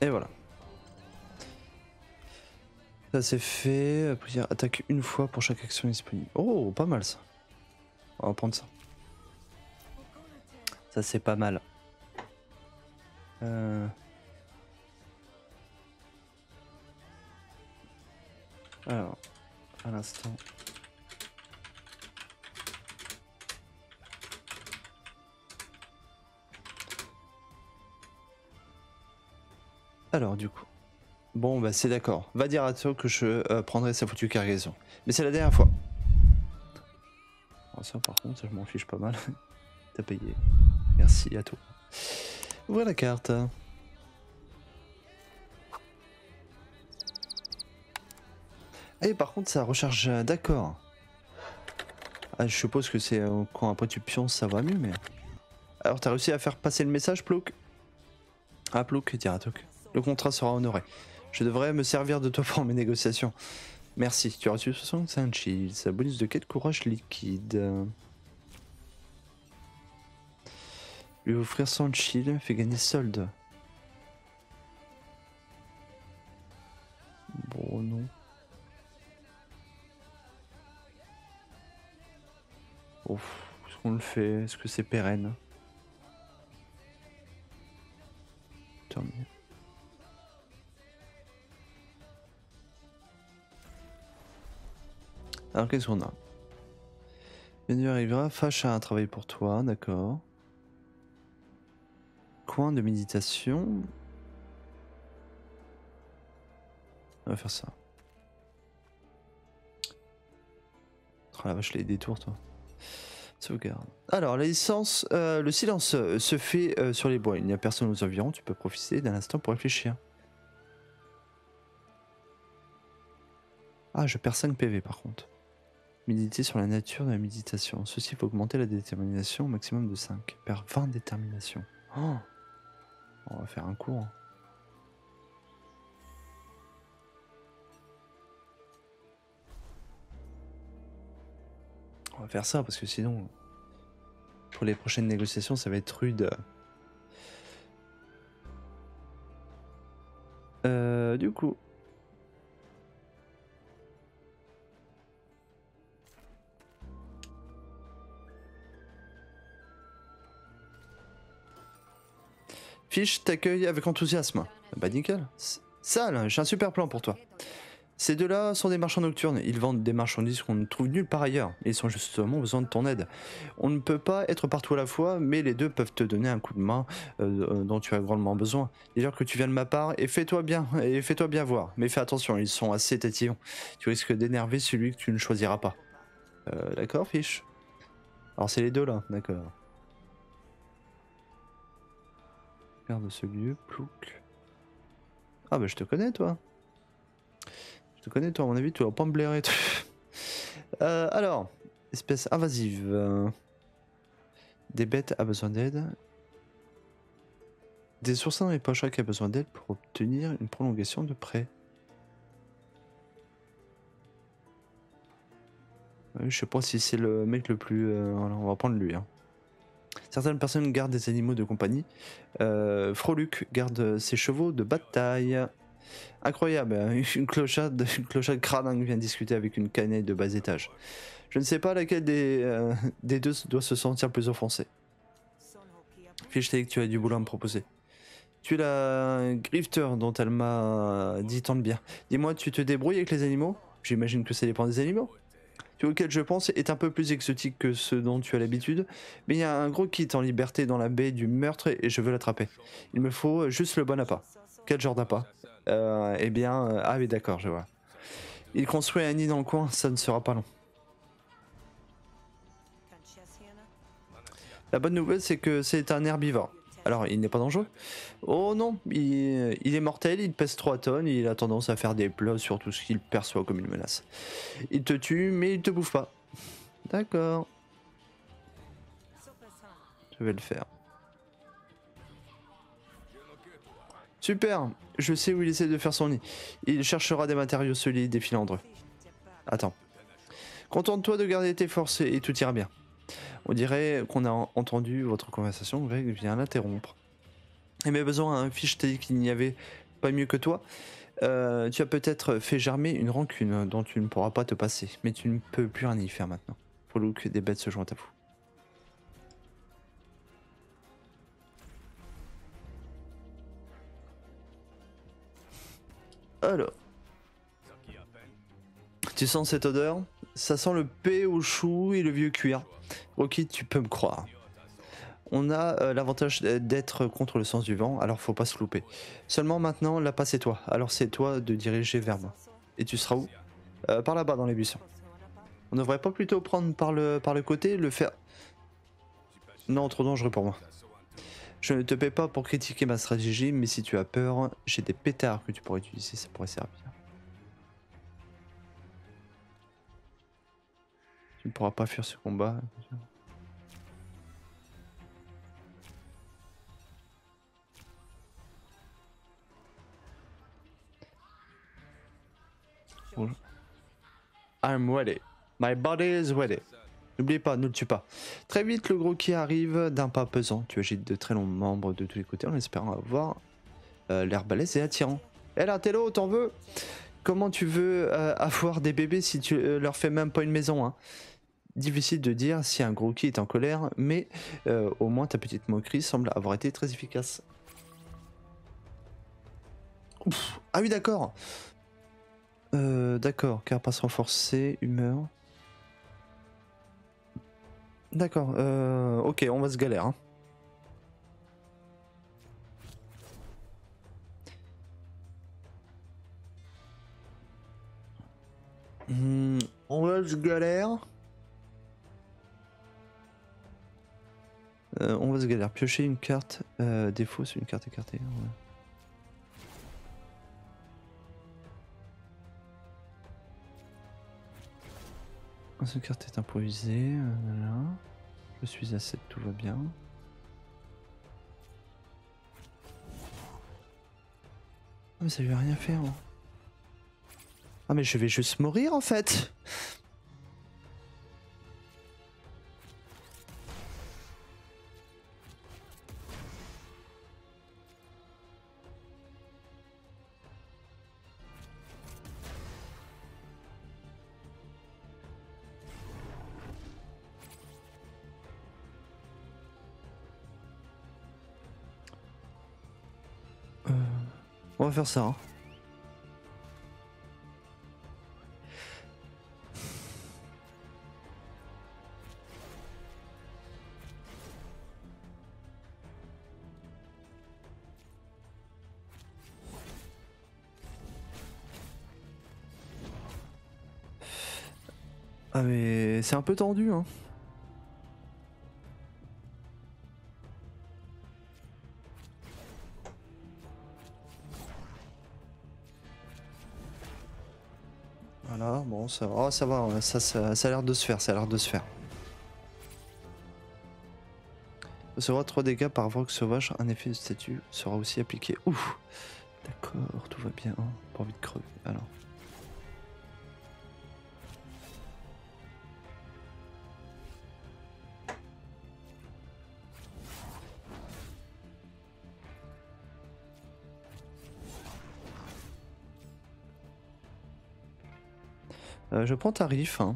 Et voilà. Ça c'est fait. Pour dire attaque une fois pour chaque action disponible. Oh, pas mal ça. On va prendre ça. Ça c'est pas mal. Alors, à l'instant. Alors du coup. Bon bah c'est d'accord. Va dire à toi que je prendrai sa foutue cargaison. Mais c'est la dernière fois. Alors ça par contre, je m'en fiche pas mal. T'as payé. Merci à toi. Ouvrez la carte. Et par contre ça recharge, d'accord. Ah, je suppose que c'est quand après tu pionces ça va mieux mais... Alors t'as réussi à faire passer le message Plouk? Ah Plouk, Tiratok. Le contrat sera honoré. Je devrais me servir de toi pour mes négociations. Merci, tu as reçu 65 shields, bonus de quête courage liquide. Lui offrir 100 shields fait gagner solde. Bon non. Ouf, est-ce qu'on le fait? Est-ce que c'est pérenne? Terminé. Alors qu'est-ce qu'on a? Bienvenue arrivera, Fâche a un travail pour toi, d'accord. Coin de méditation. On va faire ça. Oh la vache, les détours toi. Sauvegarde. Alors la licence, le silence se fait sur les bois. Il n'y a personne aux environs, tu peux profiter d'un instant pour réfléchir. Ah, je perds 5 PV par contre. Méditer sur la nature de la méditation. Ceci faut augmenter la détermination au maximum de 5. Perd 20 détermination. Oh, on va faire un cours. On va faire ça parce que sinon, pour les prochaines négociations, ça va être rude. Du coup. Fiche t'accueille avec enthousiasme. Bah nickel. Sale, j'ai un super plan pour toi. Ces deux-là sont des marchands nocturnes, ils vendent des marchandises qu'on ne trouve nulle part ailleurs, et ils ont justement besoin de ton aide. On ne peut pas être partout à la fois, mais les deux peuvent te donner un coup de main dont tu as grandement besoin. Dis-leur que tu viens de ma part et fais-toi bien voir. Mais fais attention, ils sont assez tatillons. Tu risques d'énerver celui que tu ne choisiras pas. D'accord, Fiche. Alors c'est les deux là, d'accord. Garde ce lieu, Plouk. Ah bah je te connais toi. Je te connais toi, à mon avis tu vas pas me blairer. Alors, espèce invasive. Des bêtes a besoin d'aide. Des sources dans les poches qui a besoin d'aide pour obtenir une prolongation de prêt. Je sais pas si c'est le mec le plus... voilà, on va prendre lui. Hein. Certaines personnes gardent des animaux de compagnie. Froluc garde ses chevaux de bataille. Incroyable, une clochade crâne vient discuter avec une canaille de bas étage. Je ne sais pas laquelle des deux doit se sentir plus offensée. Fiche que tu as du boulot à me proposer. Tu es la grifter dont elle m'a dit tant de bien. Dis-moi, tu te débrouilles avec les animaux? J'imagine que ça dépend des animaux. Celui auquel je pense est un peu plus exotique que ceux dont tu as l'habitude, mais il y a un gros kit en liberté dans la baie du meurtre et je veux l'attraper. Il me faut juste le bon appât. Quel genre d'appât? Eh bien, ah oui d'accord, je vois. Il construit un nid dans le coin, ça ne sera pas long. La bonne nouvelle, c'est que c'est un herbivore. Alors, il n'est pas dangereux? Oh non, il est mortel, il pèse 3 tonnes, il a tendance à faire des plots sur tout ce qu'il perçoit comme une menace. Il te tue, mais il te bouffe pas. D'accord. Je vais le faire. Super, je sais où il essaie de faire son nid. Il cherchera des matériaux solides et filandreux. Attends. Contente-toi de garder tes forces et tout ira bien. On dirait qu'on a entendu votre conversation, Greg vient l'interrompre. Et mes besoins, Fiche t'a dit qu'il n'y avait pas mieux que toi. Tu as peut-être fait germer une rancune dont tu ne pourras pas te passer, mais tu ne peux plus rien y faire maintenant. Pour le que des bêtes se joignent à vous. Alors, tu sens cette odeur? Ça sent le paix au chou et le vieux cuir. Ok, tu peux me croire. On a l'avantage d'être contre le sens du vent, alors faut pas se louper. Seulement maintenant, la passe c'est toi, alors c'est toi de diriger vers moi. Et tu seras où? Par là-bas dans les buissons. On ne devrait pas plutôt prendre par le côté, le faire... Non, trop dangereux pour moi. Je ne te paie pas pour critiquer ma stratégie, mais si tu as peur, j'ai des pétards que tu pourrais utiliser, ça pourrait servir. Tu ne pourras pas fuir ce combat. I'm ready. My body is ready. N'oubliez pas, ne le tue pas. Très vite, le gros qui arrive d'un pas pesant. Tu agites de très longs membres de tous les côtés en espérant avoir l'air balèze et attirant. Eh là, Tello, t'en veux? Comment tu veux avoir des bébés si tu leur fais même pas une maison, hein? Difficile de dire si un gros qui est en colère, mais au moins ta petite moquerie semble avoir été très efficace. Ouf. Ah oui, d'accord. D'accord, carapace renforcée, humeur. D'accord, ok, on va se galère. Hein. On va se galère. On va se galère. Piocher une carte défaut sur une carte écartée. Ouais. Cette carte est improvisée. Là. Je suis à 7, tout va bien. Ah, mais ça lui a rien fait. Hein. Ah mais je vais juste mourir en fait. On va faire ça. Hein. Ah mais c'est un peu tendu hein. Voilà, bon ça va, oh, ça va, ça a l'air de se faire, ça a l'air de se faire. Recevoir 3 dégâts par vogue sauvage, un effet de statut sera aussi appliqué. Ouf. D'accord, tout va bien, pas envie de crever, alors. Je prends tarif. Hein.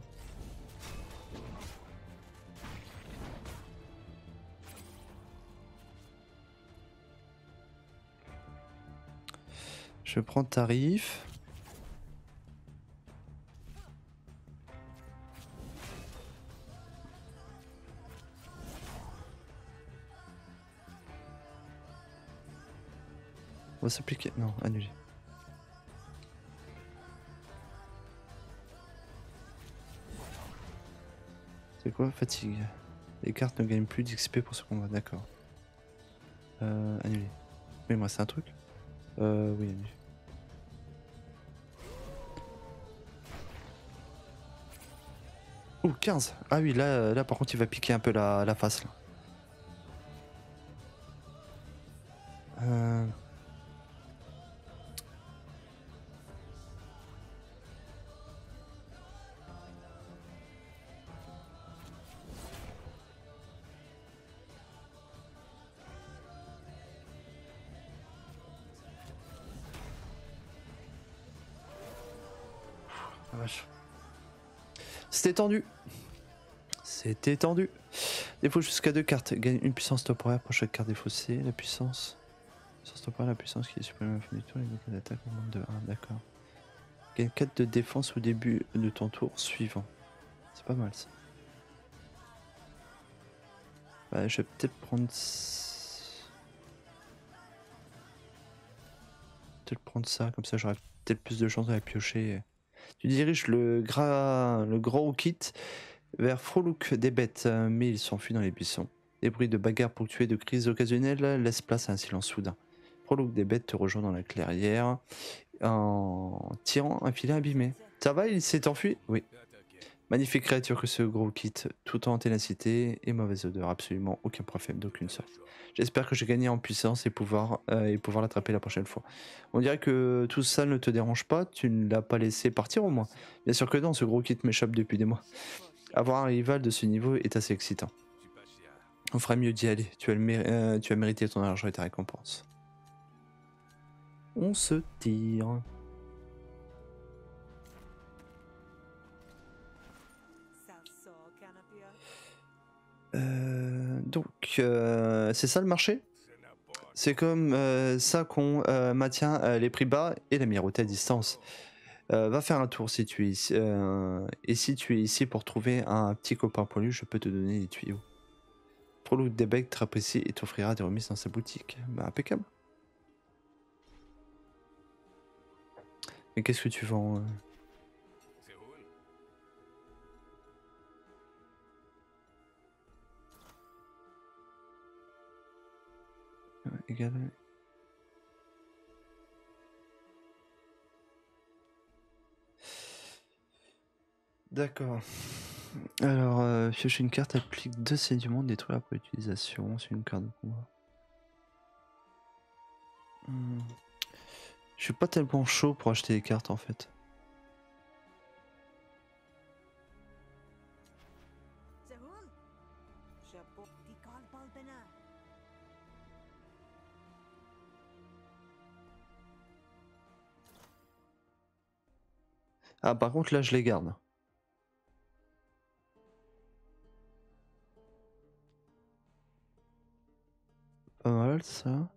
Je prends tarif. On va s'appliquer. Non, annuler. C'est quoi? Fatigue. Les cartes ne gagnent plus d'XP pour ce combat, d'accord. Annuler. Oui, moi c'est un truc. Oui, annuler. Ouh, 15. Ah oui, là par contre il va piquer un peu la face là. vache. C'était tendu. C'était tendu. Défaut jusqu'à 2 cartes. Gagne une puissance temporaire pour chaque carte défaussée. La puissance. Puissance temporaire, la puissance qui est supprimée à la fin du tour. Les dégâts d'attaque augmentent de 1. D'accord. Gagne 4 de défense au début de ton tour suivant. C'est pas mal ça. Bah, je vais peut-être prendre. Peut-être prendre ça, comme ça j'aurai peut-être plus de chance de la piocher. Tu diriges le gros kit vers Frolook des bêtes, mais il s'enfuit dans les buissons. Des bruits de bagarres ponctués de crises occasionnelles laissent place à un silence soudain. Frolook des bêtes te rejoint dans la clairière en tirant un filet abîmé. Ça va, il s'est enfui? Oui. Magnifique créature que ce gros kit, tout en ténacité et mauvaise odeur, absolument aucun point faible d'aucune sorte. J'espère que j'ai gagné en puissance et pouvoir l'attraper la prochaine fois. On dirait que tout ça ne te dérange pas, tu ne l'as pas laissé partir au moins. Bien sûr que non, ce gros kit m'échappe depuis des mois. Avoir un rival de ce niveau est assez excitant. On ferait mieux d'y aller, tu as mérité ton argent et ta récompense. On se tire. C'est ça le marché? C'est comme ça qu'on maintient les prix bas et la mirauté à distance. Va faire un tour si tu es ici. Et si tu es ici pour trouver un petit copain pour lui, je peux te donner des tuyaux. Frolook des becs t'apprécie et t'offrira des remises dans sa boutique. Bah, impeccable. Mais qu'est-ce que tu vends égal. D'accord. Alors, piocher une carte applique 2 sédiments détruits après utilisation. C'est une carte de combat. Je suis pas tellement chaud pour acheter des cartes en fait. Ah, par contre, là, je les garde. Pas mal ça.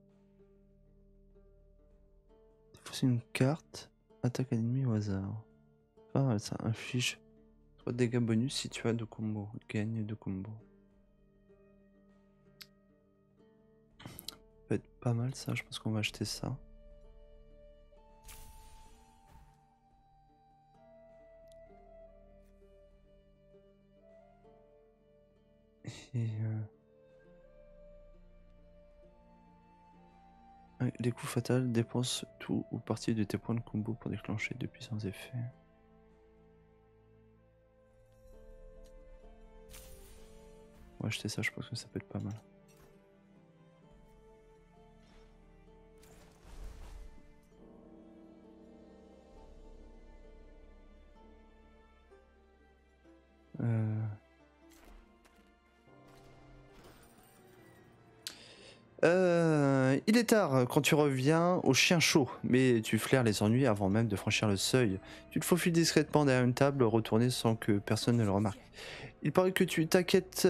C'est une carte. Attaque ennemi au hasard. Pas mal ça. Inflige 3 dégâts bonus si tu as 2 combos. Gagne 2 combos. Ça peut être pas mal ça. Je pense qu'on va acheter ça. Et les coups fatals dépensent tout ou partie de tes points de combo pour déclencher de puissants effets. On va acheter ça, je pense que ça peut être pas mal. Il est tard quand tu reviens au chien chaud, mais tu flaires les ennuis avant même de franchir le seuil. Tu te faufiles discrètement derrière une table, retourner sans que personne ne le remarque. Il paraît que tu t'inquiètes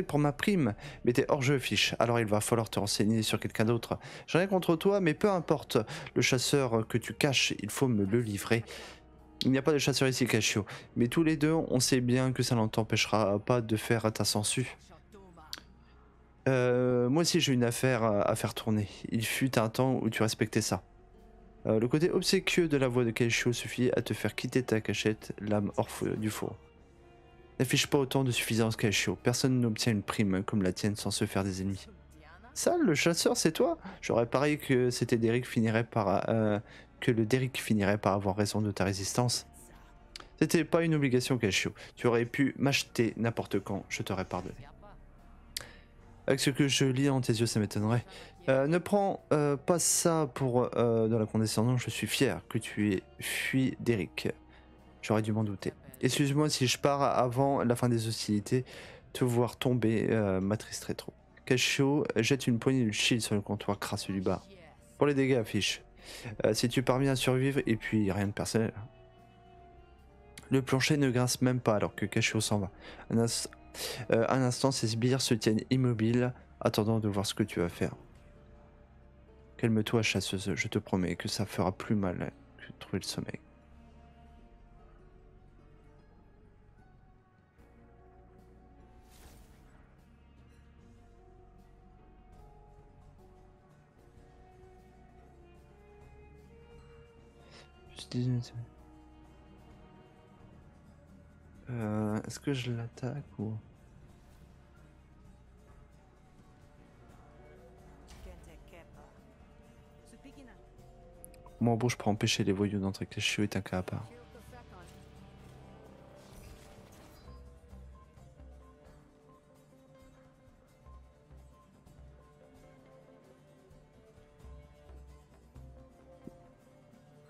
pour ma prime, mais t'es hors jeu, fiche. Alors il va falloir te renseigner sur quelqu'un d'autre. J'ai rien contre toi, mais peu importe. Le chasseur que tu caches, il faut me le livrer. Il n'y a pas de chasseur ici, Cachio, mais tous les deux, on sait bien que ça ne t'empêchera pas de faire ta sangsue. Moi aussi j'ai une affaire à faire tourner. Il fut un temps où tu respectais ça. Le côté obséquieux de la voix de Kaishio suffit à te faire quitter ta cachette, l'âme hors du four. N'affiche pas autant de suffisance, Kaishio. Personne n'obtient une prime comme la tienne sans se faire des ennemis. Ça, le chasseur, c'est toi? J'aurais parié que c'était que le Derrick finirait par avoir raison de ta résistance. C'était pas une obligation, Kaishio. Tu aurais pu m'acheter n'importe quand, je t'aurais pardonné. Avec ce que je lis dans tes yeux, ça m'étonnerait. Ne prends pas ça pour de la condescendance, je suis fier que tu aies fui Derrick. J'aurais dû m'en douter. Excuse-moi si je pars avant la fin des hostilités, te voir tomber m'attristerait trop. Cachio jette une poignée de shield sur le comptoir crasseux du bar. Pour les dégâts, affiche. Si tu parviens à survivre, et puis rien de personnel. Le plancher ne grince même pas alors que Cachio s'en va. Un instant, ces sbires se tiennent immobiles, attendant de voir ce que tu vas faire. Calme-toi, chasseuse, je te promets que ça fera plus mal que de trouver le sommeil. Est-ce que je l'attaque ou... Moi, bon, je peux empêcher les voyous d'entrer. Cachio est un cas à part.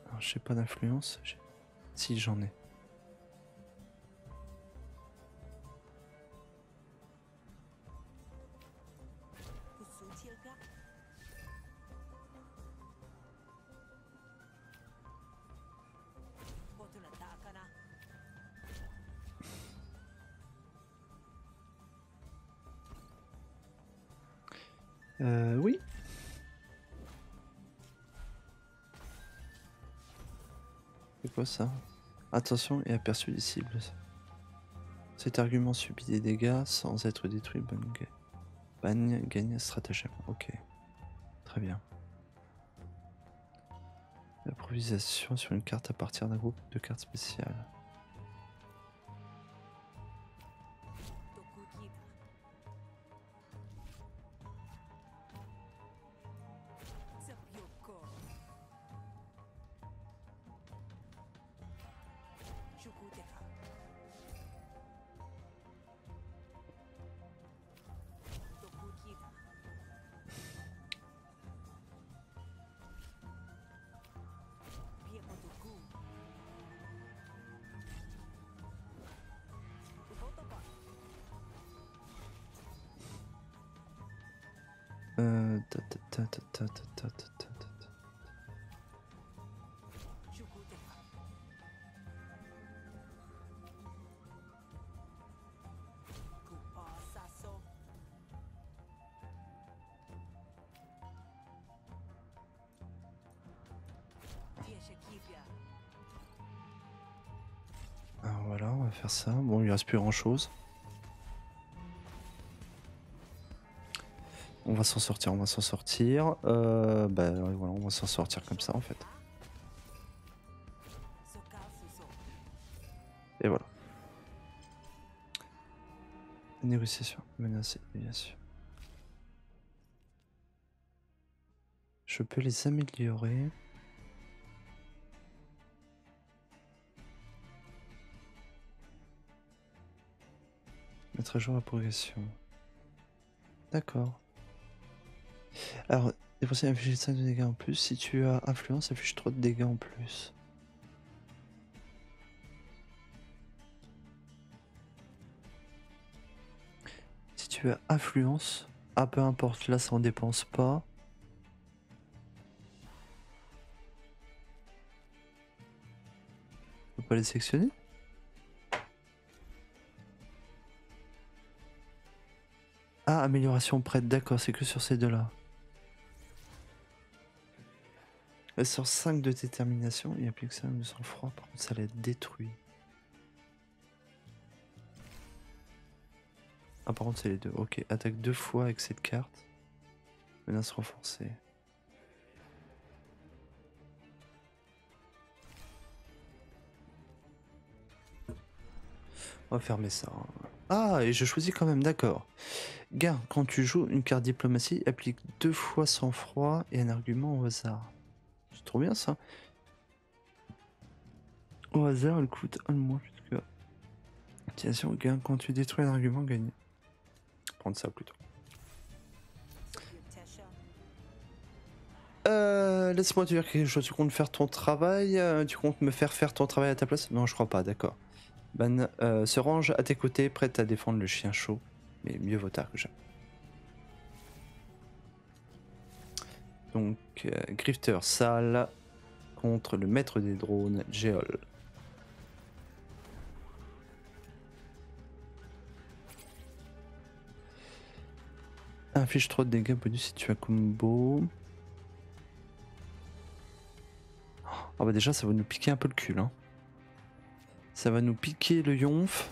Alors, j'ai pas d'influence. Si, j'en ai. Oui. C'est quoi ça? Attention et aperçu des cibles. Cet argument subit des dégâts sans être détruit. Bagne gagne stratagème. Ok. Très bien. L'improvisation sur une carte à partir d'un groupe de cartes spéciales. Alors voilà, on va faire ça. Bon, il reste plus grand chose. On va s'en sortir, on va s'en sortir. Bah voilà, on va s'en sortir comme ça en fait. Et voilà. Négociation, menacée, bien sûr. Je peux les améliorer. Mettre à jour la progression. D'accord. Alors, dépenser afficher 5 de dégâts en plus. Si tu as influence, affiche 3 de dégâts en plus. Si tu as influence, ah peu importe, là ça en dépense pas. On peut pas les sélectionner? Ah, amélioration prête, d'accord, c'est que sur ces deux-là. Elle sort 5 de détermination et applique 5 de sang-froid, par contre ça la détruit. Ah par contre c'est les deux, ok. Attaque 2 fois avec cette carte. Menace renforcée. On va fermer ça. Ah, et je choisis quand même, d'accord. Gain, quand tu joues une carte diplomatie, applique 2 fois sang-froid et un argument au hasard. C'est trop bien ça. Au hasard, elle coûte 1 de moins. Utilisation, gain, quand tu détruis un argument, gagné. Prendre ça plutôt. Laisse-moi te dire quelque chose. Tu comptes faire ton travail? Tu comptes me faire ton travail à ta place? Non, je crois pas, d'accord. Ban se range à tes côtés, prête à défendre le chien chaud. Mais mieux vaut tard que jamais. Donc, Grifter sale contre le maître des drones, Geol. Inflige 3 de dégâts bonus si tu as combo. Ah bah déjà ça va nous piquer un peu le cul hein. Ça va nous piquer le yonf.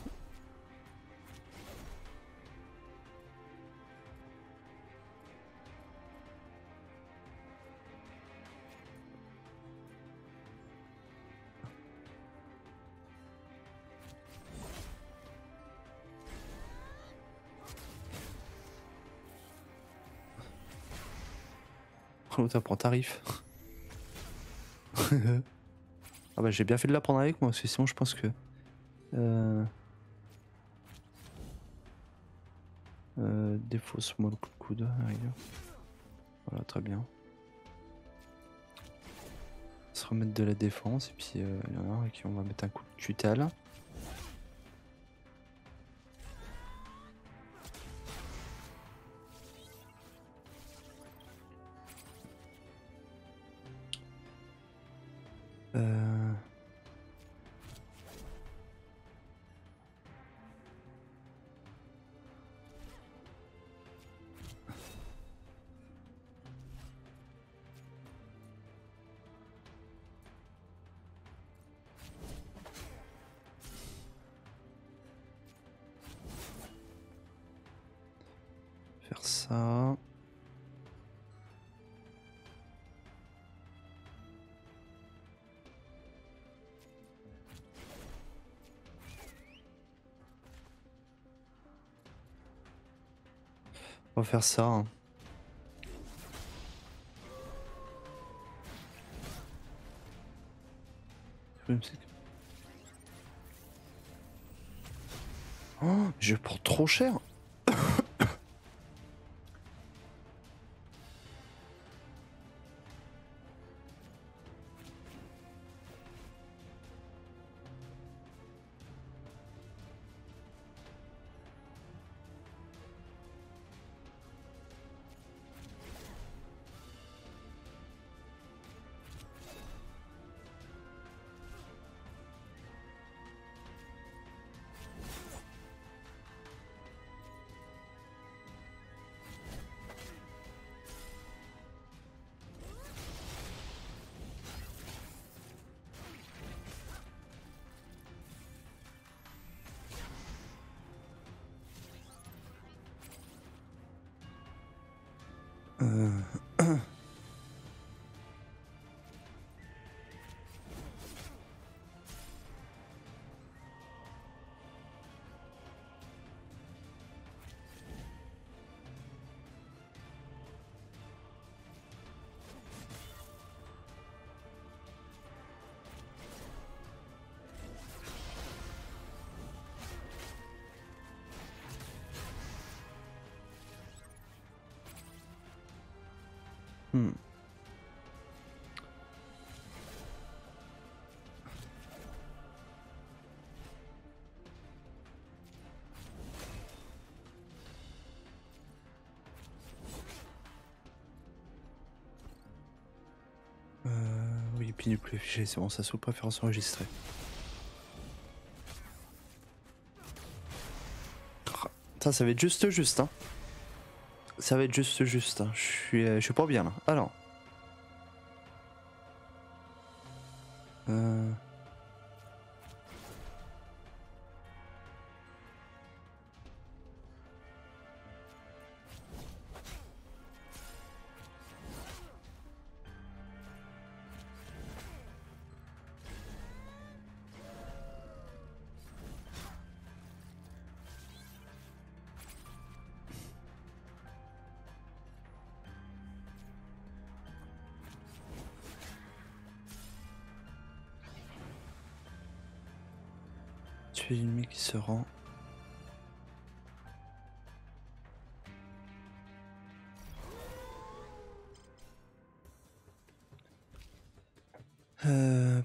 Oh t'as prend tarif. Ah bah j'ai bien fait de la prendre avec moi parce que sinon je pense que... défausse-moi le coup de coude, à la rigueur. Voilà, très bien. Se remettre de la défense et puis il y en a un qui on va mettre un coup de cutal. Faire ça. On va faire ça. Hein. Oh, je prends trop cher. Hmm. Oui, puis ne plus affiché, c'est bon, ça sous préférence enregistrée. Ça va être juste, hein. Ça va être juste, hein. Je suis pas bien là. Alors. Tuer l'ennemi qui se rend.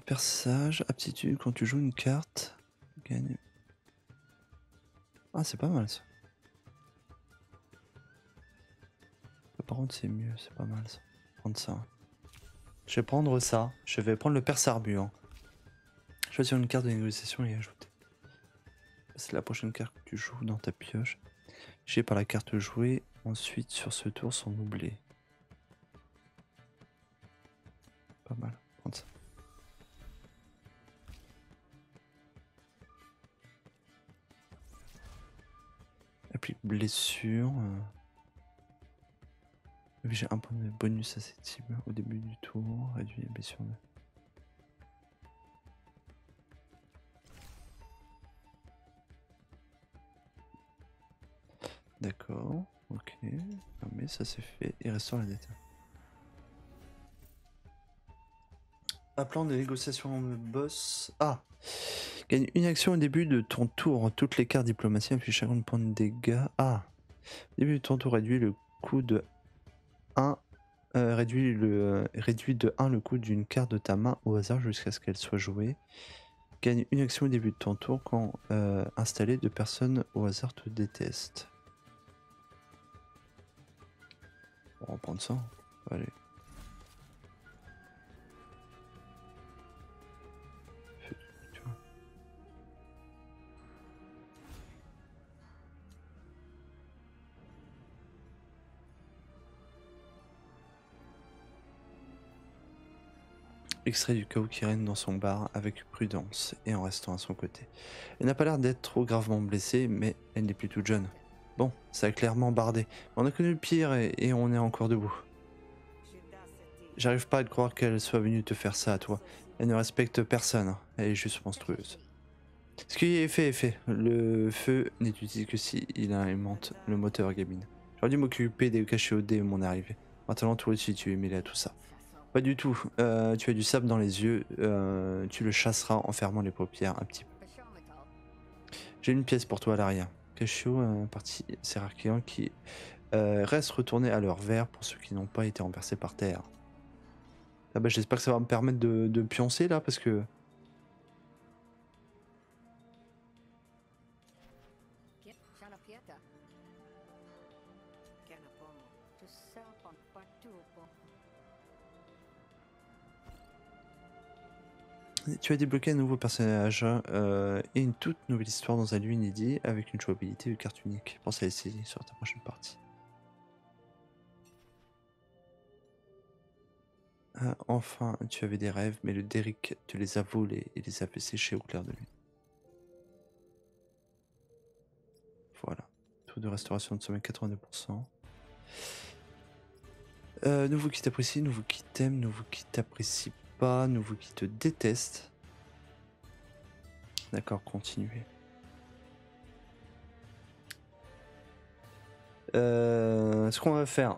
Perçage, aptitude, quand tu joues une carte, gagne. Ah, c'est pas mal ça. Par contre, c'est mieux, c'est pas mal ça. Prendre ça. Je vais prendre ça. Je vais prendre le perce arbuant. Choisir une carte de négociation et ajouter. C'est la prochaine carte que tu joues dans ta pioche. J'ai par la carte jouée, ensuite sur ce tour sans doubler. Pas mal, prendre ça. Applique blessure. J'ai un point de bonus à cette cible au début du tour, réduit les blessures. D'accord, ok. Mais ça c'est fait. Et restaure la dette. Un plan de négociation boss. Ah! Gagne une action au début de ton tour. Toutes les cartes diplomatie puis 50 points de dégâts. Ah! Au début de ton tour, réduit le coût de 1. Réduit de 1 le coût d'une carte de ta main au hasard jusqu'à ce qu'elle soit jouée. Gagne une action au début de ton tour quand installé, 2 personnes au hasard te détestent. On va prendre ça. Allez. Extrait du chaos qui règne dans son bar avec prudence et en restant à son côté. Elle n'a pas l'air d'être trop gravement blessée, mais elle n'est plus toute jeune. Bon, ça a clairement bardé. On a connu le pire et on est encore debout. J'arrive pas à te croire qu'elle soit venue te faire ça à toi. Elle ne respecte personne, elle est juste monstrueuse. Ce qui est fait est fait. Le feu n'est utile que si il alimente le moteur gamine. J'aurais dû m'occuper des cachets dès mon arrivée. Maintenant toi aussi tu es mêlé à tout ça. Pas du tout. Tu as du sable dans les yeux. Tu le chasseras en fermant les paupières un petit peu. J'ai une pièce pour toi à l'arrière. Cachio, partie sérarchiens qui restent retournés à leur verre pour ceux qui n'ont pas été renversés par terre. Ah bah, j'espère que ça va me permettre de pioncer là parce que. Tu as débloqué un nouveau personnage et une toute nouvelle histoire dans un lieu inédit avec une jouabilité de carte unique. Pense à essayer sur ta prochaine partie. Enfin, tu avais des rêves, mais le Derrick te les a volés et les a fait sécher au clair de lune. Voilà. Taux de restauration de sommeil 82%. Nouveau qui t'apprécie, nouveau qui t'aime, nouveau qui t'apprécie pas, nouveau qui te déteste. D'accord, continuez. Ce qu'on va faire.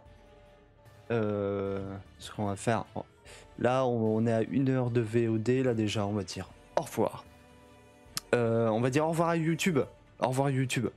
Là, on est à 1 heure de VOD. Là, déjà, on va dire au revoir. On va dire au revoir à YouTube. Au revoir, YouTube.